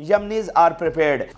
Yemenis are prepared।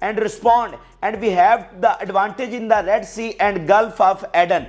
and respond and we have the advantage in the Red Sea and Gulf of Aden।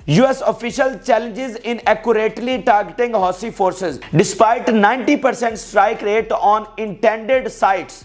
US official challenges in accurately targeting Houthi forces despite 90% strike rate on intended sites।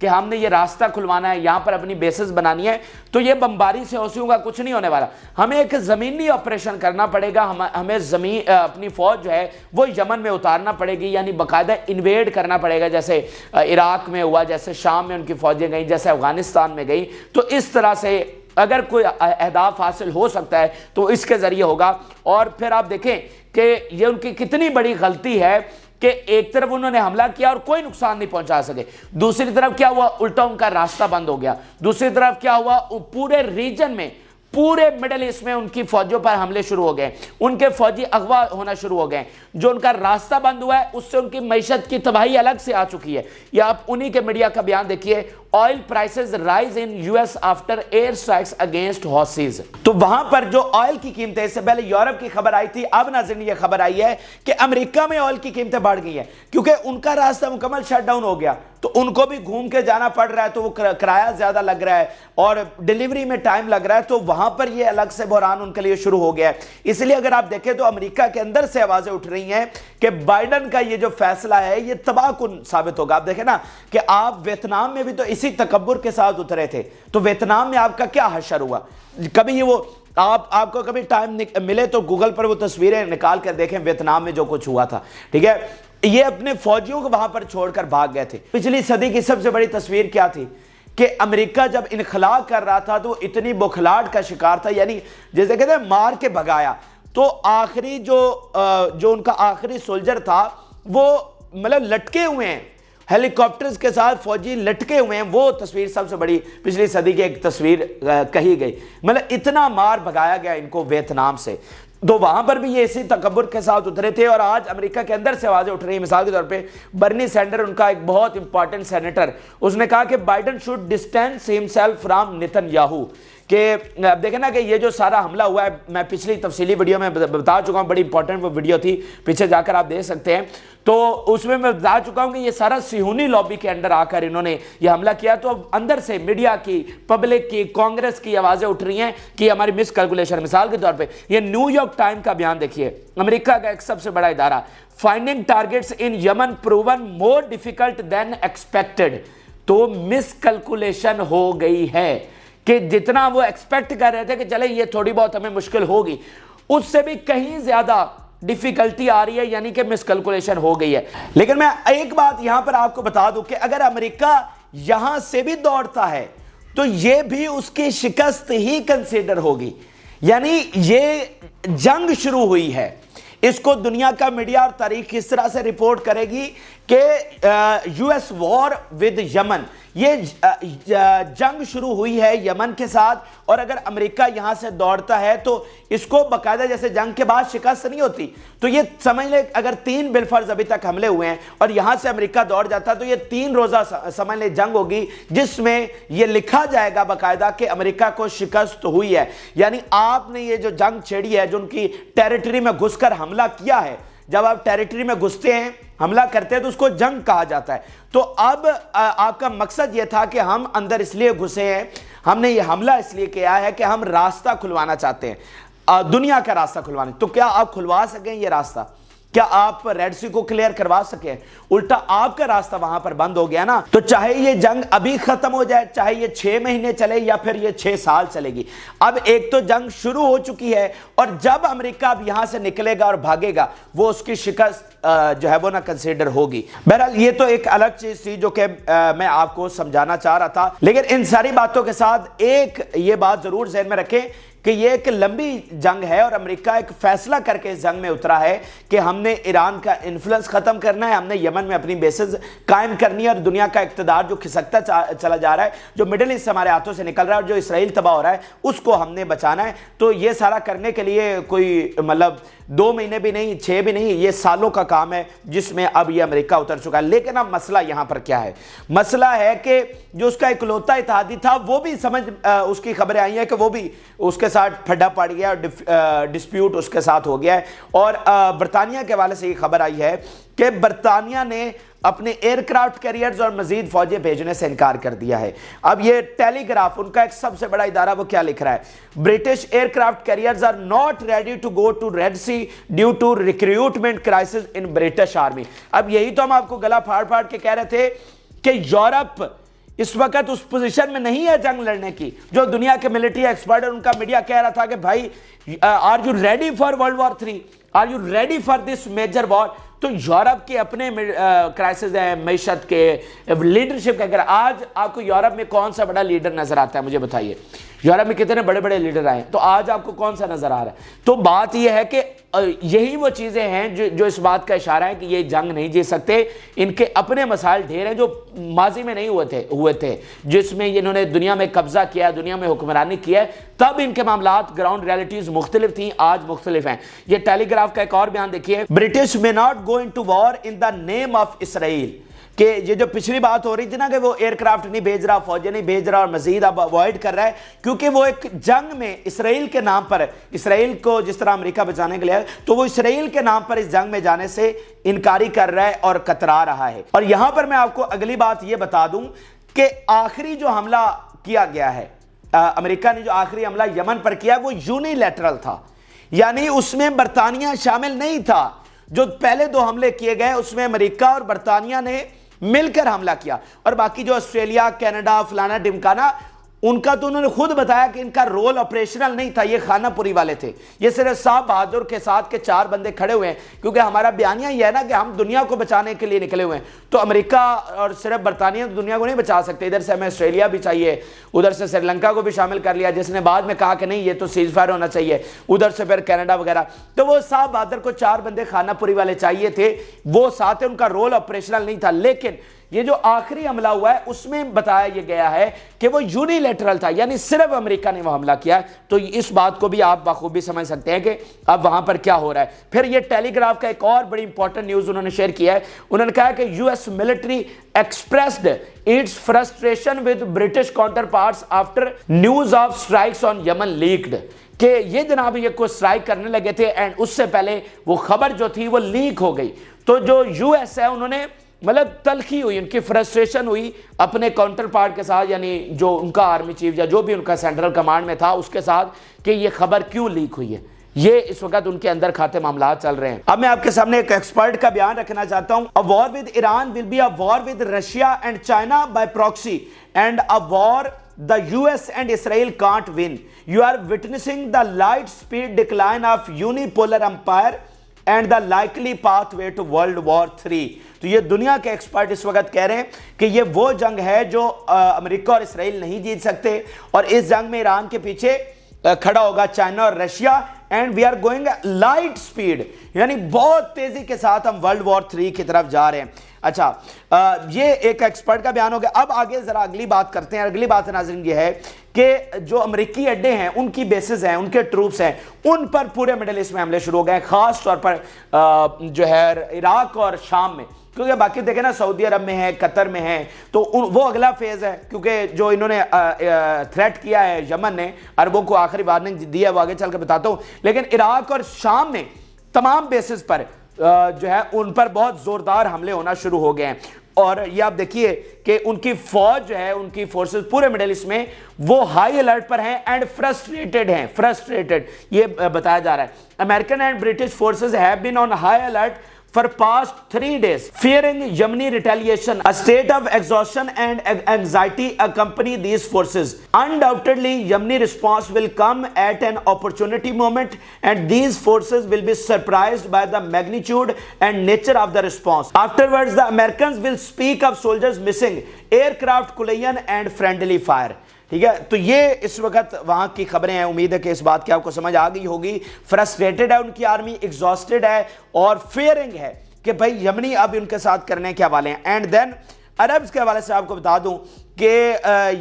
کہ ہم نے یہ راستہ کھلوانا ہے, یہاں پر اپنی bases بنانی ہے, تو یہ بمباری سے ہوسیوں کا کچھ نہیں ہونے والا. ہمیں ایک زمینی آپریشن کرنا پڑے گا, ہمیں اپنی فوج جو ہے وہ یمن میں اتارنا پڑے گی, یعنی باقاعدہ انویڈ کرنا پڑے گا, جیسے عراق میں ہوا, جیسے شام میں ان کی فوجیں گئیں, جیسے افغانستان میں گئیں. تو اس طرح سے اگر کوئی اہداف حاصل ہو سکتا ہے تو اس کے ذریعے ہوگا. اور پھر آپ دیکھیں کہ یہ ان کی کتنی بڑی غلطی ہے کہ ایک طرف انہوں نے حملہ کیا اور کوئی نقصان نہیں پہنچا سکے, دوسری طرف کیا ہوا, الٹا ان کا راستہ بند ہو گیا. دوسری طرف کیا ہوا, پورے ریجن میں, پورے مڈل ایسٹ میں ان کی فوجوں پر حملے شروع ہو گئے, ان کے فوجی اغوا ہونا شروع ہو گئے. جو ان کا راستہ بند ہوا ہے اس سے ان کی معیشت کی تباہی الگ سے آ چکی ہے. یا آپ انہی کے میڈیا کا بیان دیکھیے, oil prices rise in US after air strikes against Houthis. تو وہاں پر جو آئل کی قیمتیں, اس سے پہلے یورپ کی خبر آئی تھی, اب ناظرین یہ خبر آئی ہے کہ امریکہ میں آئل کی قیمتیں بڑھ گئی ہیں کیونکہ ان کا راستہ مکمل شٹ ڈاؤن ہو گیا, تو ان کو بھی گھوم کے جانا پڑ رہا ہے, تو وہ کرایہ زیادہ لگ رہا ہے اور ڈیلیوری میں ٹائم لگ رہا ہے, تو وہاں پر یہ الگ سے بحران ان کے لیے شروع ہو گیا ہے. اس لیے اگر آپ دیکھیں تو امریکہ کے اندر سے آوازیں اٹھ رہی ہیں کہ بائیڈن کا یہ جو فیصلہ ہے یہ تباہ کن ثابت ہوگا. آپ دیکھیں نا کہ آپ ویتنام میں بھی تو اسی تکبر کے ساتھ اترے تھے, تو ویتنام میں آپ کا کیا حشر ہوا؟ کبھی وہ آپ کو کبھی ٹائم ملے تو گوگل پر وہ تصویریں نکال کر دیکھیں ویتنام میں جو کچھ ہوا تھا, ٹھیک ہے. یہ اپنے فوجیوں کو وہاں پر چھوڑ کر بھاگ گئے تھے. پچھلی صدی کی سب سے بڑی تصویر کیا تھی کہ امریکہ جب انخلا کر رہا تھا تو اتنی بخلاٹ کا شکار تھا, یعنی جیسے کہتے ہیں مار کے بھگایا. تو آخری جو ان کا آخری سولجر تھا وہ مطلب لٹکے ہوئے ہیں, ہیلی کاپٹرز کے ساتھ فوجی لٹکے ہوئے ہیں. وہ تصویر سب سے بڑی پچھلی صدی کی ایک تصویر کہی گئی, مطلب اتنا مار بھگایا گیا ان کو ویتنام سے. تو وہاں پر بھی یہ اسی تکبر کے ساتھ اترے تھے. اور آج امریکہ کے اندر سے آوازیں اٹھ رہی ہیں. مثال کے طور پہ برنی سینڈر, ان کا ایک بہت امپورٹنٹ سینیٹر, اس نے کہا کہ Biden should distance himself from Nitin Yahoo. کہ اب دیکھیں نا کہ یہ جو سارا حملہ ہوا ہے, میں پچھلی تفصیلی ویڈیو میں بتا چکا ہوں, بڑی امپورٹنٹ وہ ویڈیو تھی, پیچھے جا کر آپ دیکھ سکتے ہیں. تو اس میں بتا چکا ہوں کہ یہ سارا صہیونی لابی کے اندر آ کر انہوں نے یہ حملہ کیا. تو اب اندر سے میڈیا کی, پبلک کی, کانگریس کی آوازیں اٹھ رہی ہیں کہ ہماری مس کیلکولیشن. مثال کے طور پہ یہ نیو یارک ٹائم کا بیان دیکھیے, امریکہ کا ایک سب سے بڑا ادارہ, فائنڈنگ ٹارگیٹس ان یمن پروون مور ڈیفیکلٹ دین ایکسپیکٹڈ. تو مس کیلکولیشن ہو گئی ہے کہ جتنا وہ ایکسپیکٹ کر رہے تھے کہ چلے یہ تھوڑی بہت ہمیں مشکل ہوگی, اس سے بھی کہیں زیادہ ڈیفیکلٹی آ رہی ہے, یعنی کہ مس کیلکولیشن ہو گئی ہے. لیکن میں ایک بات یہاں پر آپ کو بتا دوں کہ اگر امریکہ یہاں سے بھی دوڑتا ہے تو یہ بھی اس کی شکست ہی کنسیڈر ہوگی. یعنی یہ جنگ شروع ہوئی ہے, اس کو دنیا کا میڈیا اور تاریخ اس طرح سے رپورٹ کرے گی کہ US وار ود یمن, یہ جنگ شروع ہوئی ہے یمن کے ساتھ. اور اگر امریکہ یہاں سے دوڑتا ہے تو اس کو باقاعدہ جیسے جنگ کے بعد شکست نہیں ہوتی, تو یہ سمجھ لیں اگر 3 بالفرض ابھی تک حملے ہوئے ہیں اور یہاں سے امریکہ دوڑ جاتا تو یہ 3 روزہ سمجھ لیں جنگ ہوگی, جس میں یہ لکھا جائے گا باقاعدہ کہ امریکہ کو شکست ہوئی ہے. یعنی آپ نے یہ جو جنگ چھیڑی ہے, جو ان کی ٹیریٹری میں گھس کر حملہ کیا ہے, جب آپ ٹیریٹری میں گھستے ہیں, حملہ کرتے ہیں, تو اس کو جنگ کہا جاتا ہے. تو اب آپ کا مقصد یہ تھا کہ ہم اندر اس لیے گھسے ہیں, ہم نے یہ حملہ اس لیے کیا ہے کہ ہم راستہ کھلوانا چاہتے ہیں, دنیا کا راستہ کھلوانا. تو کیا آپ کھلوا سکیں یہ راستہ؟ کیا آپ ریڈ سی کو کلیئر کروا سکیں؟ الٹا آپ کا راستہ وہاں پر بند ہو گیا نا. تو چاہے یہ جنگ ابھی ختم ہو جائے, چاہے یہ 6 مہینے چلے یا پھر یہ 6 سال چلے گی, اب ایک تو جنگ شروع ہو چکی ہے, اور جب امریکہ اب یہاں سے نکلے گا اور بھاگے گا, وہ اس کی شکست جو ہے وہ نہ کنسیڈر ہوگی. بہرحال یہ تو ایک الگ چیز تھی جو کہ میں آپ کو سمجھانا چاہ رہا تھا. لیکن ان ساری باتوں کے ساتھ ایک یہ بات ضرور ذہن میں رکھیں کہ یہ ایک لمبی جنگ ہے, اور امریکہ ایک فیصلہ کر کے اس جنگ میں اترا ہے کہ ہم نے ایران کا انفلوئنس ختم کرنا ہے, ہم نے یمن میں اپنی بیسز قائم کرنی ہے, اور دنیا کا اقتدار جو کھسکتا چلا جا رہا ہے, جو مڈل ایسٹ ہمارے ہاتھوں سے نکل رہا ہے, اور جو اسرائیل تباہ ہو رہا ہے, اس کو ہم نے بچانا ہے. تو یہ سارا کرنے کے لیے کوئی مطلب 2 مہینے بھی نہیں, 6 بھی نہیں, یہ سالوں کا کام ہے جس میں اب یہ امریکہ اتر چکا ہے. لیکن اب مسئلہ یہاں پر کیا ہے؟ مسئلہ ہے کہ جو اس کا اکلوتا اتحادی تھا وہ بھی اس کی خبریں آئی ہیں کہ وہ بھی اس کے ساتھ پھڈا پڑ گیا, اور ڈسپیوٹ اس کے ساتھ ہو گیا ہے. اور برطانیہ کے حوالے سے یہ خبر آئی ہے کہ برطانیہ نے اپنے ایئر کرافٹ کیریئرز اور مزید فوجیں بھیجنے سے انکار کر دیا ہے. اب یہ ٹیلی گراف, ان کا ایک سب سے بڑا ادارہ, وہ کیا لکھ رہا ہے؟ British aircraft carriers are not ready to go to Red Sea due to recruitment crisis in British army. اب یہی تو ہم آپ کو گلا پھاڑ پھاڑ کے کہہ رہے تھے کہ یورپ اس وقت اس پوزیشن میں نہیں ہے جنگ لڑنے کی. جو دنیا کے ملٹری ایکسپرٹ اور ان کا میڈیا کہہ رہا تھا کہ بھائی are you ready for world war 3, are you ready for this major war. تو یورپ کے اپنے کرائسس ہیں معیشت کے, لیڈرشپ کے. اگر آج آپ کو یورپ میں کون سا بڑا لیڈر نظر آتا ہے مجھے بتائیے, یورپ میں کتنے بڑے بڑے لیڈر آئے, تو آج آپ کو کون سا نظر آ رہا ہے؟ تو بات یہ ہے کہ یہی وہ چیزیں ہیں جو اس بات کا اشارہ ہے کہ یہ جنگ نہیں جیت سکتے. ان کے اپنے مسائل ڈھیر ہیں جو ماضی میں نہیں ہوئے تھے, جس میں انہوں نے دنیا میں قبضہ کیا, دنیا میں حکمرانی کیا ہے, تب ان کے معاملات گراؤنڈ ریالٹیز مختلف تھیں, آج مختلف ہیں. یہ ٹیلی گراف کا ایک اور بیان دیکھیے, British may not go into war in the name of Israel. کہ یہ جو پچھلی بات ہو رہی تھی نا کہ وہ ایئر کرافٹ نہیں بھیج رہا, فوجیں نہیں بھیج رہا, اور مزید اب اوائڈ کر رہا ہے کیونکہ وہ ایک جنگ میں اسرائیل کے نام پر, اسرائیل کو جس طرح امریکہ بچانے کے لیے, تو وہ اسرائیل کے نام پر اس جنگ میں جانے سے انکاری کر رہا ہے اور کترا رہا ہے. اور یہاں پر میں آپ کو اگلی بات یہ بتا دوں کہ آخری جو حملہ کیا گیا ہے, امریکہ نے جو آخری حملہ یمن پر کیا وہ یونیلیٹرل تھا, یعنی اس میں برطانیہ شامل نہیں تھا. جو پہلے 2 حملے کیے گئے اس میں امریکہ اور برطانیہ نے مل کر حملہ کیا, اور باقی جو آسٹریلیا, کینیڈا, فلانا ڈمکانا, ان کا تو انہوں نے خود بتایا کہ ان کا رول آپریشنل نہیں تھا, یہ خانہ پوری والے تھے. یہ صرف صاحب بہادر کے ساتھ کے 4 بندے کھڑے ہوئے ہیں, کیونکہ ہمارا بیانیہ یہ ہے نا کہ ہم دنیا کو بچانے کے لیے نکلے ہوئے ہیں. تو امریکہ اور صرف برطانیہ دنیا کو نہیں بچا سکتے, ادھر سے ہمیں آسٹریلیا بھی چاہیے, ادھر سے سری لنکا کو بھی شامل کر لیا جس نے بعد میں کہا کہ نہیں یہ تو سیز فائر ہونا چاہیے, ادھر سے پھر کینیڈا وغیرہ. تو وہ صاحب بہادر کو 4 بندے خانہ پوری والے چاہیے تھے, وہ ساتھ ان کا رول آپریشنل نہیں تھا. لیکن یہ جو آخری حملہ ہوا ہے اس میں بتایا یہ گیا ہے کہ وہ یونیلیٹرل تھا, یعنی صرف امریکہ نے وہ حملہ کیا. تو اس بات کو بھی آپ بخوبی سمجھ سکتے ہیں کہ اب وہاں پر کیا ہو رہا ہے. پھر یہ ٹیلی گراف کا ایک اور بڑی امپورٹنٹ نیوز انہوں نے شیئر کیا ہے. انہوں نے کہا کہ U S military expressed its frustration with British counterparts after news of strikes on Yemen leaked. کہ یہ جناب یہ کوئی سٹرائک کرنے لگے تھے اینڈ اس سے پہلے وہ خبر جو تھی وہ لیک ہو گئی. تو جو یو ایس ہے انہوں نے مطلب تلخی ہوئی, ان کی فرسٹریشن ہوئی اپنے کاؤنٹر پارٹ کے ساتھ, یعنی جو ان کا آرمی چیف یا جو بھی ان کا سینٹرل کمانڈ میں تھا اس کے ساتھ, کہ یہ خبر کیوں لیک ہوئی ہے. یہ اس وقت ان کے اندر کھاتے معاملات چل رہے ہیں. اب میں آپ کے سامنے ایک ایکسپرٹ کا بیان رکھنا چاہتا ہوں. A war with Iran will be a war with Russia and China by proxy, and a war the US and Israel can't win. You are witnessing the light speed decline of unipolar empire and the likely pathway to World War 3. تو یہ دنیا کے expert اس وقت کہہ رہے ہیں کہ یہ وہ جنگ ہے جو امریکہ اور اسرائیل نہیں جیت سکتے, اور اس جنگ میں ایران کے پیچھے کھڑا ہوگا چائنا اور Russia, and we are going light speed, یعنی بہت تیزی کے ساتھ ہم ورلڈ وار 3 کی طرف جا رہے ہیں. اچھا یہ ایک ایکسپرٹ کا بیان ہو گیا. اب آگے ذرا اگلی بات کرتے ہیں. اگلی بات ناظرین یہ ہے کہ جو امریکی اڈے ہیں, ان کی بیسز ہیں, ان کے ٹروپس ہیں, ان پر پورے مڈل ایسٹ میں حملے شروع ہو گئے, خاص طور پر جو ہے عراق اور شام میں. کیونکہ باقی دیکھیں نا سعودی عرب میں ہے, قطر میں ہے, تو وہ اگلا فیز ہے, کیونکہ جو انہوں نے تھریٹ کیا ہے یمن نے, عربوں کو آخری وارننگ دی ہے, وہ آگے چل کے بتاتا ہوں. لیکن عراق اور شام میں تمام بیسز پر جو ہے ان پر بہت زوردار حملے ہونا شروع ہو گئے ہیں. اور یہ آپ دیکھیے کہ ان کی فوج جو ہے, ان کی فورسز پورے مڈل ایسٹ میں وہ ہائی الرٹ پر ہیں اینڈ فرسٹریٹڈ ہیں. فرسٹریٹڈ یہ بتایا جا رہا ہے. American and British forces have been on high alert for past 3 days, fearing Yemeni retaliation. A state of exhaustion and anxiety accompany these forces. Undoubtedly, Yemeni response will come at an opportunity moment, and these forces will be surprised by the magnitude and nature of the response. Afterwards, the Americans will speak of soldiers missing, aircraft collision and friendly fire. ٹھیک ہے, تو یہ اس وقت وہاں کی خبریں ہیں. امید ہے کہ اس بات کی آپ کو سمجھ آ گئی ہوگی. فرسٹریٹڈ ہے ان کی آرمی, ایگزاسٹڈ ہے اور فیئرنگ ہے کہ بھائی یمنی اب ان کے ساتھ کرنے کے حوالے ہیں. اینڈ دین عربز کے حوالے سے آپ کو بتا دوں کہ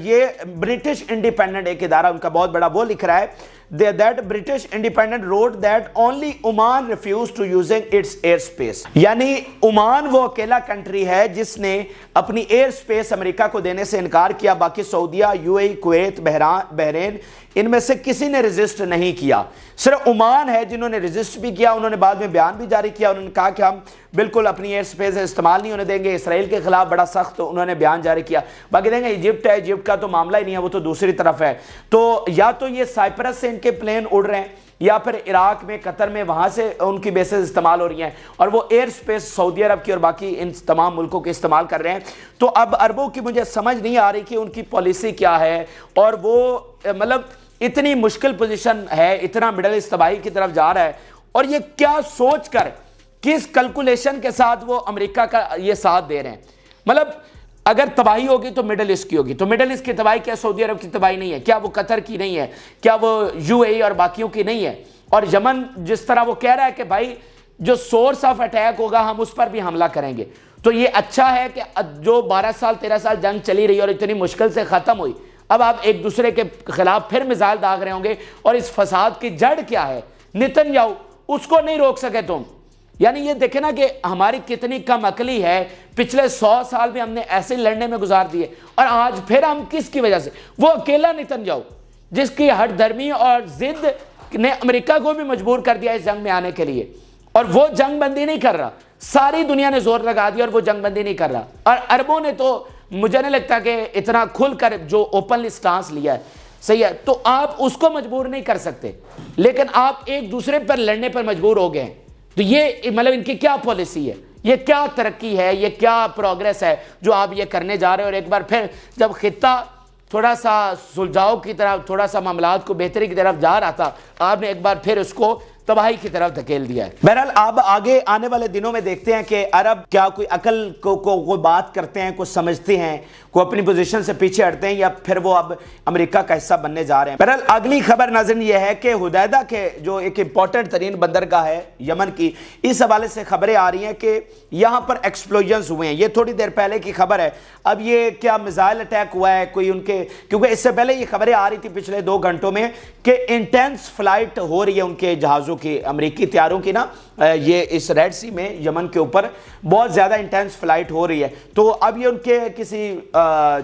یہ برٹش انڈیپینڈنٹ ایک ادارہ ان کا بہت بڑا وہ لکھ رہا ہے that British Independent wrote that only Oman refused to using its airspace. یعنی عمان وہ اکیلا کنٹری ہے جس نے اپنی ایئر سپیس امریکہ کو دینے سے انکار کیا. باقی سعودیہ, U A E, Kuwait, Bahrain, ان میں سے کسی نے ریزسٹ نہیں کیا. صرف عمان ہے جنہوں نے ریزسٹ بھی کیا. انہوں نے بعد میں بیان بھی جاری کیا, انہوں نے کہا کہ ہم بالکل اپنی ایئر سپیس استعمال نہیں ہونے دیں گے. اسرائیل کے خلاف بڑا سخت انہوں نے بیان جاری کیا. باقی دیں گے ایجپٹ ہے, ایجپٹ کا تو معاملہ ہی نہیں ہے, وہ تو دوسری طرف ہے. تو یا تو یہ سائپرس سے ان کے پلین اڑ رہے ہیں, یا پھر عراق میں قطر میں وہاں سے ان کی بیسز استعمال ہو رہی ہیں اور وہ ایئر سپیس سعودی عرب کی اور باقی ان تمام ملکوں کے استعمال کر رہے ہیں. تو اب عربوں کی مجھے سمجھ نہیں آ رہی کہ ان کی پالیسی کیا ہے, اور وہ مطلب اتنی مشکل پوزیشن ہے, اتنا مڈل ایسٹ تباہی کی طرف جا رہا ہے, اور یہ کیا سوچ کر کس کیلکولیشن کے ساتھ وہ امریکہ کا یہ ساتھ دے رہے ہیں. مطلب اگر تباہی ہوگی تو مڈل ایسٹ کی ہوگی, تو مڈل ایسٹ کی تباہی کیا سعودی عرب کی تباہی نہیں ہے؟ کیا وہ قطر کی نہیں ہے؟ کیا وہ یو اے ای اور باقیوں کی نہیں ہے؟ اور یمن جس طرح وہ کہہ رہا ہے کہ بھائی جو سورس آف اٹیک ہوگا ہم اس پر بھی حملہ کریں گے, تو یہ اچھا ہے کہ جو 12 سال 13 سال جنگ چلی رہی اور اتنی مشکل سے ختم ہوئی, اب آپ ایک دوسرے کے خلاف پھر میزائل داغ رہے ہوں گے, اور اس فساد کی جڑ کیا ہے؟ نتن یاہو, اس کو نہیں روک سکے تم. یعنی یہ دیکھیں نا کہ ہماری کتنی کم عقلی ہے, پچھلے 100 سال بھی ہم نے ایسے لڑنے میں گزار دیے, اور آج پھر ہم کس کی وجہ سے؟ وہ اکیلا نتن یاہو جس کی ہٹ دھرمی اور ضد نے امریکہ کو بھی مجبور کر دیا اس جنگ میں آنے کے لیے, اور وہ جنگ بندی نہیں کر رہا. ساری دنیا نے زور لگا دیا اور وہ جنگ بندی نہیں کر رہا. اور عربوں نے تو مجھے نہیں لگتا کہ اتنا کھل کر جو اوپنلی سٹانس لیا ہے, صحیح ہے, تو آپ اس کو مجبور نہیں کر سکتے, لیکن آپ ایک دوسرے پر لڑنے پر مجبور ہو گئے ہیں. تو یہ مطلب ان کی کیا پالیسی ہے, یہ کیا ترقی ہے, یہ کیا پروگریس ہے جو آپ یہ کرنے جا رہے ہیں؟ اور ایک بار پھر جب خطہ تھوڑا سا سلجھاؤ کی طرف, تھوڑا سا معاملات کو بہتری کی طرف جا رہا تھا, آپ نے ایک بار پھر اس کو تباہی کی طرف دھکیل دیا ہے. بہرحال آپ آگے آنے والے دنوں میں دیکھتے ہیں کہ عرب کیا کوئی عقل کو بات کرتے ہیں, کچھ سمجھتے ہیں, کوئی اپنی پوزیشن سے پیچھے ہٹتے ہیں, یا پھر وہ اب امریکہ کا حصہ بننے جا رہے ہیں. بہرحال اگلی خبر ناظرین یہ ہے کہ حدیدہ کے جو ایک امپورٹنٹ ترین بندرگاہ ہے یمن کی, اس حوالے سے خبریں آ رہی ہیں کہ یہاں پر ایکسپلوژنز ہوئے ہیں. یہ تھوڑی دیر پہلے کی خبر ہے. اب یہ کیا میزائل اٹیک ہوا ہے کوئی ان کے, کیونکہ اس سے پہلے یہ خبریں آ رہی تھی پچھلے 2 گھنٹوں میں کہ انٹینس فلائٹ ہو رہی ہے ان کے جہازوں کی, امریکی طیاروں کی نا, یہ اس ریڈ سی میں یمن کے اوپر بہت زیادہ انٹینس فلائٹ ہو رہی ہے. تو اب یہ ان کے کسی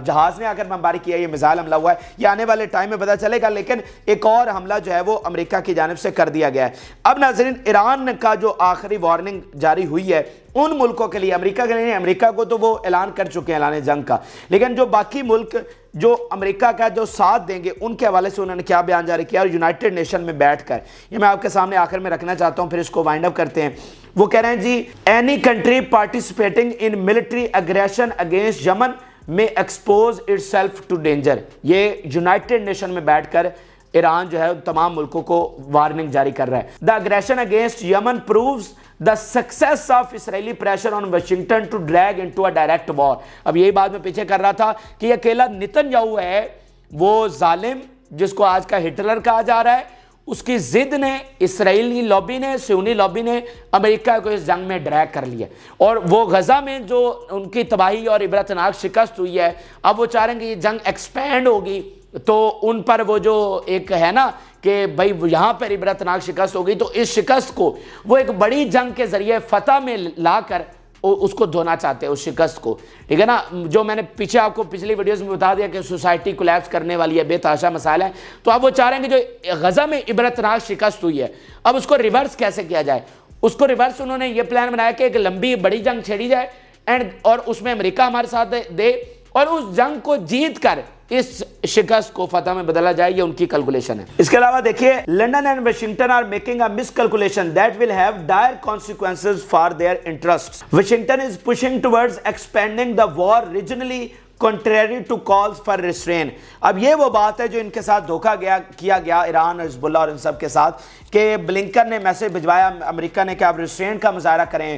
جہاز نے آ کر بمباری کیا, یہ میزائل حملہ ہوا ہے, یہ آنے والے ٹائم میں پتہ چلے گا, لیکن ایک اور حملہ جو ہے وہ امریکہ کی جانب سے کر دیا گیا ہے. اب ناظرین ایران کا جو آخری وارننگ جاری ہوئی ہے ان ملکوں کے لیے, امریکہ کے لیے نہیں, امریکہ کو تو وہ اعلان کر چکے ہیں اعلان جنگ کا, لیکن جو باقی ملک جو امریکہ کا جو ساتھ دیں گے ان کے حوالے سے انہوں نے کیا بیان جاری کیا, اور یونائٹڈ نیشن میں بیٹھ کر, یہ میں آپ کے سامنے آخر میں رکھنا چاہتا ہوں, پھر اس کو وائنڈ اپ کرتے ہیں. وہ کہہ رہے ہیں جی any country participating in military aggression against Yemen میں expose itself to danger. یہ یونائٹڈ نیشن میں بیٹھ کر ایران جو ہے تمام ملکوں کو وارننگ جاری کر رہا ہے. The aggression against Yemen proves the success of Israeli pressure on Washington to drag into a direct war. اب یہی بات میں پیچھے کر رہا تھا کہ یہ اکیلا نتن یاہو ہے وہ ظالم جس کو آج کا ہٹلر کہا جا رہا ہے, اس کی ضد نے, اسرائیلی لابی نے, سیونی لابی نے امریکہ کو اس جنگ میں ڈریگ کر لیا, اور وہ غزہ میں جو ان کی تباہی اور عبرتناک شکست ہوئی ہے, اب وہ چاہ رہے ہیں کہ یہ جنگ ایکسپینڈ ہوگی, تو ان پر وہ جو ایک ہے نا کہ بھائی یہاں پر عبرتناک شکست ہوگی, تو اس شکست کو وہ ایک بڑی جنگ کے ذریعے فتح میں لا کر اس کو دھونا چاہتے ہیں, اس شکست کو, ٹھیک ہے نا. جو میں نے پیچھے آپ کو پچھلی ویڈیوز میں بتا دیا کہ سوسائٹی کولیپس کرنے والی ہے, بے تحاشا مسائل ہیں, تو اب وہ چاہ رہے ہیں کہ جو غزہ میں عبرتناک شکست ہوئی ہے اب اس کو ریورس کیسے کیا جائے. اس کو ریورس انہوں نے یہ پلان بنایا کہ ایک لمبی بڑی جنگ چھیڑی جائے اور اس میں امریکہ ہمارے ساتھ دے, اور اس جنگ کو جیت کر اس شکست کو فتح میں بدلا جائے. یہ ان کی کیلکولیشن ہے. اس کے علاوہ دیکھیے London and Washington are making a miscalculation that will have dire consequences for their interests. Washington is pushing towards expanding the war regionally contrary to calls for restraint. اب یہ وہ بات ہے جو ان کے ساتھ دھوکہ کیا گیا ایران اور حزب اللہ اور ان سب کے ساتھ, کہ بلنکن نے میسج بھجوایا امریکہ نے کہ آپ ریسٹرینٹ کا مظاہرہ کریں,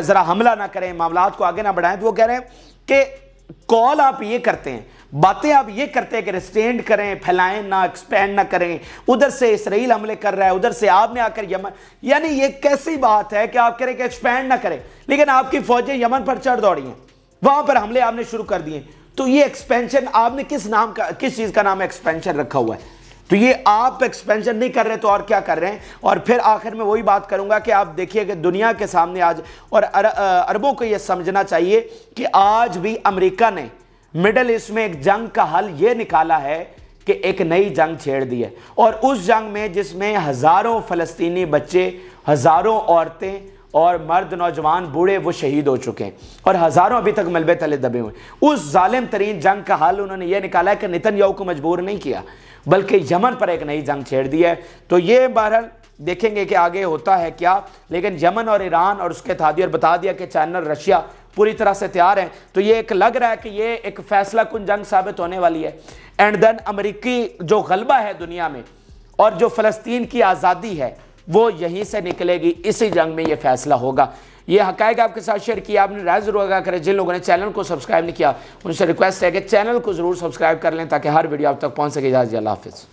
ذرا حملہ نہ کریں, معاملات کو آگے نہ بڑھائیں. تو وہ کہہ رہے ہیں کہ کال آپ یہ کرتے ہیں, باتیں آپ یہ کرتے ہیں کہ ریسٹرینٹ کریں, پھیلائیں نہ, ایکسپینڈ نہ کریں, ادھر سے اسرائیل حملے کر رہا ہے, ادھر سے آپ نے آ کر یمن, یعنی یہ کیسی بات ہے کہ آپ کہہ رہے کہ ایکسپینڈ نہ کریں, لیکن آپ کی فوجیں یمن پر چڑھ دوڑی ہیں, وہاں پر حملے آپ نے شروع کر دیے. تو یہ ایکسپینشن آپ نے کس چیز کا نام ایکسپینشن رکھا ہوا ہے؟ تو یہ آپ ایکسپینشن نہیں کر رہے تو اور کیا کر رہے ہیں؟ اور پھر آخر میں وہی بات کروں گا کہ آپ دیکھیے کہ دنیا کے سامنے آج, اور عربوں کو یہ سمجھنا چاہیے کہ آج بھی امریکہ نے مڈل ایسٹ میں ایک جنگ کا حل یہ نکالا ہے کہ ایک نئی جنگ چھیڑ دی ہے, اور اس جنگ میں جس میں ہزاروں فلسطینی بچے, ہزاروں عورتیں اور مرد نوجوان بوڑھے وہ شہید ہو چکے ہیں اور ہزاروں ابھی تک ملبے تلے دبے ہوئے ہیں۔ اس ظالم ترین جنگ کا حل انہوں نے یہ نکالا ہے کہ نتن یاہو کو مجبور نہیں کیا بلکہ یمن پر ایک نئی جنگ چھیڑ دی ہے۔ تو یہ بہرحال دیکھیں گے کہ آگے ہوتا ہے کیا، لیکن یمن اور ایران اور اس کے اتحادی، اور بتا دیا کہ چائنا اور رشیا پوری طرح سے تیار ہیں، تو یہ ایک لگ رہا ہے کہ یہ ایک فیصلہ کن جنگ ثابت ہونے والی ہے۔ اینڈ دین امریکی جو غلبہ ہے دنیا میں اور جو فلسطین کی آزادی ہے وہ یہیں سے نکلے گی، اسی جنگ میں یہ فیصلہ ہوگا۔ یہ حقائق آپ کے ساتھ شیئر کیا، آپ نے رائے ضرور آگاہ کریں۔ جن لوگوں نے چینل کو سبسکرائب نہیں کیا ان سے ریکویسٹ ہے کہ چینل کو ضرور سبسکرائب کر لیں تاکہ ہر ویڈیو آپ تک پہنچ سکے۔ اجازت، اللہ حافظ۔